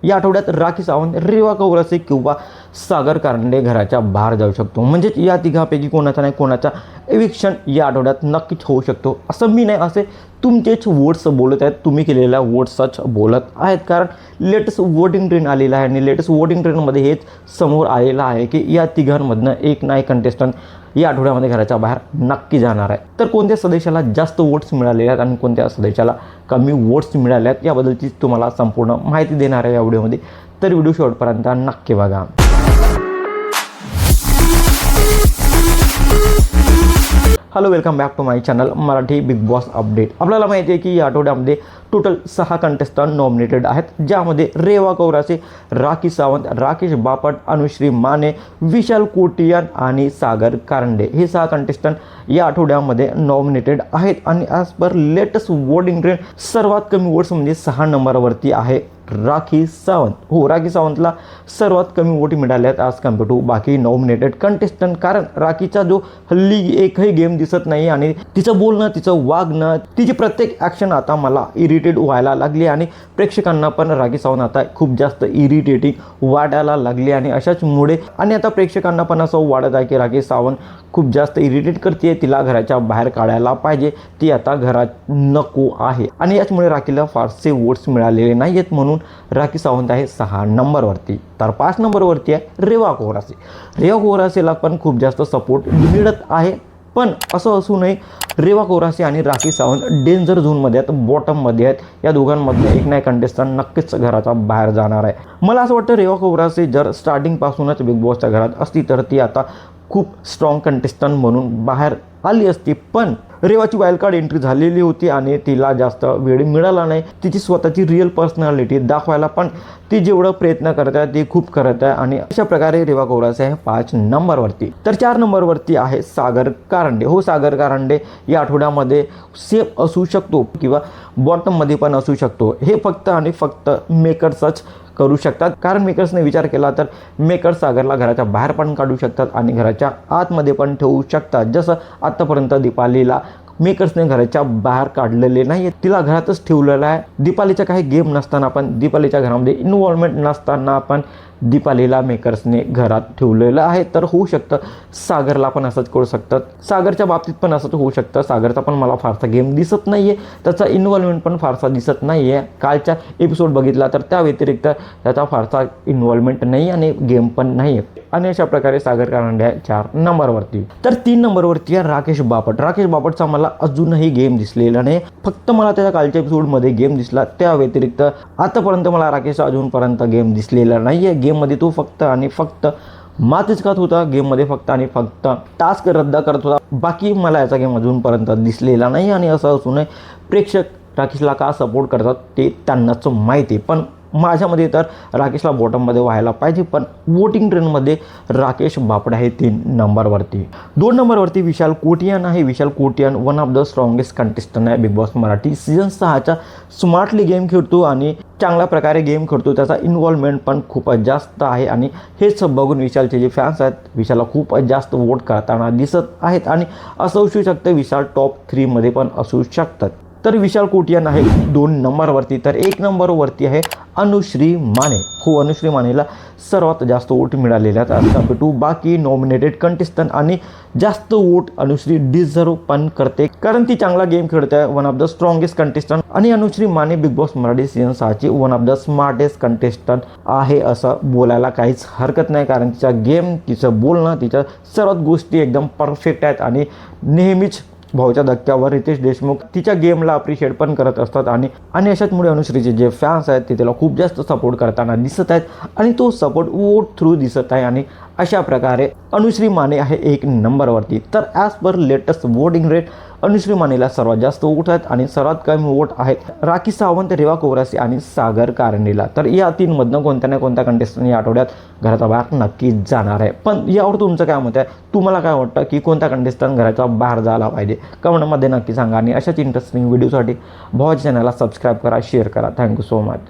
या आठवड्यात राखी सावंत, रेवा कौरासे किंवा सागर कारंडे घराच्या बाहेर जाऊ शकतो। म्हणजेच या तिघापैकी कोणाचा नाही कोणाचा एविक्शन या आठवड्यात नक्कीच होऊ शकतो। असं मी नाही, असे तुमचेच वोट्स बोलत आहेत, तुम्ही केलेल्या वोट्सच बोलत आहेत। कारण लेटेस्ट वोटिंग ट्रेंड आलेला आहे आणि लेटेस्ट वोटिंग ट्रेंडमध्ये हेच समोर आलेलं आहे की या तिघांमधनं एक ना एक कंटेस्टंट या आठवड्यामध्ये घराच्या बाहेर नक्की जाणार आहे। तर कोणत्या सदस्याला जास्त वोट्स मिळालेले आहेत आणि कोणत्या सदस्याला कमी वोट्स मिळाले आहेत याबद्दलची तुम्हाला संपूर्ण माहिती देणार आहे या व्हिडिओमध्ये। तर व्हिडिओ शेवटपर्यंत नक्की बघा। Hello, welcome back to my channel Marathi Bigg Boss update. आपल्याला माहिती आहे की या आठवड्यामध्ये टोटल 6 कंटेस्टंट नॉमिनेटेड आहेत, ज्यामध्ये रेवा कौरासे, राखी सावंत, राकेश बापट, अनुश्री माने, विशाल कोटियान आणि सागर कारंडे हे 6 कंटेस्टंट या आठवड्यामध्ये नॉमिनेटेड आहेत। आणि as per latest voting trend सर्वात कमी वोट्स म्हणजे 6 नंबरवरती आहे राखी सावंत। हो, राखी सावंतला सर्वात कमी वोट मिळाले आहेत ॲज कम्पेअर टू बाकी नॉमिनेटेड कंटेस्टंट। कारण राखीचा जो हल्ली एकही गेम दिसत नाही आणि तिचं बोलणं, तिचं वागणं, तिची प्रत्येक ॲक्शन आता मला इरिटेट व्हायला लागली आणि प्रेक्षकांना पण राखी सावंत आता खूप जास्त इरिटेटिंग वाटायला लागली। आणि अशाचमुळे आणि आता प्रेक्षकांना पण असं वाटत आहे की राखी सावंत खूप जास्त इरिटेट करते, तिला घराच्या बाहेर काढायला पाहिजे, ती आता घरात नको आहे। आणि याचमुळे राखीला फारसे वोट्स मिळालेले नाही आहेत, म्हणून राखी सावंत आहे 6 नंबरवरती। तर 5 नंबरवरती आहे रेवा कौरासे। रेवा कौरासेला पण खूप जास्त सपोर्ट मिळत आहे, पण असं असू नये रेवा कौरासे आणि राखी सावंत डेंजर झोनमध्ये आहेत, बॉटममध्ये आहेत। या दोघांमधनं एक ना एक कंटेस्टंट नक्कीच घराच्या बाहेर जाणार आहे। मला असं वाटतं रेवा कौरासे जर स्टार्टिंगपासूनच बिग बॉसच्या घरात असती तर ती आता खूप स्ट्रॉंग कंटेस्टंट म्हणून बाहेर आली असती, पण रेवाची वाईल्ड कार्ड एंट्री झालेली होती आणि तिला जास्त वेळ मिळाला नाही तिची स्वतःची रिअल पर्सनॅलिटी दाखवायला। पण ती जेवढं प्रयत्न करत आहे ती खूप करत आहे आणि अशा प्रकारे रेवा कौरासे आहे 5 नंबरवरती। तर 4 नंबरवरती आहे सागर कारंडे। हो, सागर कारंडे या आठवड्यामध्ये सेफ असू शकतो किंवा बॉटममध्ये पण असू शकतो, हे फक्त आणि फक्त मेकर्सच करू शकतात। कारण मेकर्सने विचार केला तर मेकर्स सागरला घराच्या बाहेर पण काढू शकतात आणि घराच्या आतमध्ये पण ठेवू शकतात। जसं आत्तापर्यंत दीपालीला मेकर्सने घराच्या बाहेर काढलेले नाही, तिला घरातच ठेवलेलं आहे। दीपालीच्या काही गेम नसताना पण, दीपालीच्या घरामध्ये इन्व्हॉल्वमेंट नसताना पण दीपालीला मेकर्सने घरात ठेवलेलं आहे। तर होऊ शकतं सागरला पण असंच करू शकतात, सागरच्या बाबतीत पण असंच होऊ शकतं। सागरचा पण मला फारसा गेम दिसत नाही आहे, त्याचा इन्व्हॉल्वमेंट पण फारसा दिसत नाही आहे। कालच्या एपिसोड बघितला तर त्या व्यतिरिक्त त्याचा फारसा इन्व्हॉल्वमेंट नाही आणि गेम पण नाही आहे। आणि अशा प्रकारे सागर कारंडे आहे 4 नंबरवरती। तर 3 नंबरवरती आहे राकेश बापट। राकेश बापटचा मला अजूनही गेम दिसलेला नाही, फक्त मला त्याच्या कालच्या एपिसोडमध्ये गेम दिसला, त्या व्यतिरिक्त आतापर्यंत मला राकेश अजूनपर्यंत गेम दिसलेला नाही आहे। गेममध्ये तो फक्त आणि फक्त मातीच खात होता, गेममध्ये फक्त आणि फक्त टास्क रद्द करत होता, बाकी मला याचा गेम अजूनपर्यंत दिसलेला नाही। आणि असं असूनही प्रेक्षक राकेशला का सपोर्ट करतात ते त्यांनाच माहिती, पण माझ्यामध्ये तर राकेशला बॉटममध्ये व्हायला पाहिजे। पण वोटिंग ट्रेंडमध्ये राकेश बापट आहे 3 नंबरवरती। 2 नंबरवरती विशाल कोटियान आहे। Vishal Kotian one of the strongest contestant आहे बिग बॉस मराठी। सीझन 6च्या स्मार्टली गेम खेळतो आणि चांगल्या प्रकारे गेम खेळतो, त्याचा इन्व्हॉल्वमेंट पण खूप जास्त आहे। आणि हेच बघून विशालचे जे फॅन्स आहेत विशालला खूप जास्त वोट करताना दिसत आहेत आणि असं असू शकतं विशाल टॉप 3 मध्ये पण असू शकतात। तर विशाल कोटियान आहे 2 नंबरवरती। तर 1 नंबरवरती आहे अनुश्री माने। हो, अनुश्री मानेला सर्वात जास्त वोट मिळालेले आहेत ॲज कम्पेअर टू बाकी नॉमिनेटेड कंटेस्टंट आणि जास्त वोट अनुश्री डिझर्व पण करते, कारण ती चांगला गेम खेळते, one of the strongest contestant. आणि Anushree Mane Bigg Boss Marathi season 6ची one of the smartest contestant आहे असं बोलायला काहीच हरकत नाही। कारण तिचा गेम, तिचं बोलणं, तिच्या सर्वात गोष्टी एकदम परफेक्ट आहेत आणि नेहमीच भाऊच्या धक्क्यावर रितेश देशमुख तिच्या गेमला अप्रिशिएट पण करत असतात। आणि अशाचमुळे अनुश्रीचे जे फॅन्स आहेत ते तिला खूप जास्त सपोर्ट करताना दिसत आहेत आणि तो सपोर्ट वोट थ्रू दिसत आहे। आणि अशा प्रकारे अनुश्री माने आहे 1 नंबरवरती। तर as per latest voting rate Anushree मानेला सर्वात जास्त वोट आहेत आणि सर्वात कमी वोट आहेत राखी सावंत, रेवा कौरासे आणि सागर कारंडेला। तर या 3 मधनं कोणत्या ना कोणत्या कंटेस्टंट या आठवड्यात घराच्या बाहेर नक्कीच जाणार आहे। पण यावर तुमचं काय मत आहे? तुम्हाला काय वाटतं की कोणता कंटेस्टंट घराच्या बाहेर जायला पाहिजे? कमेंटमध्ये नक्की सांगा आणि अशाच इंटरेस्टिंग व्हिडिओसाठी भावाच्या चॅनलला सबस्क्राईब करा, शेअर करा। Thank you so much.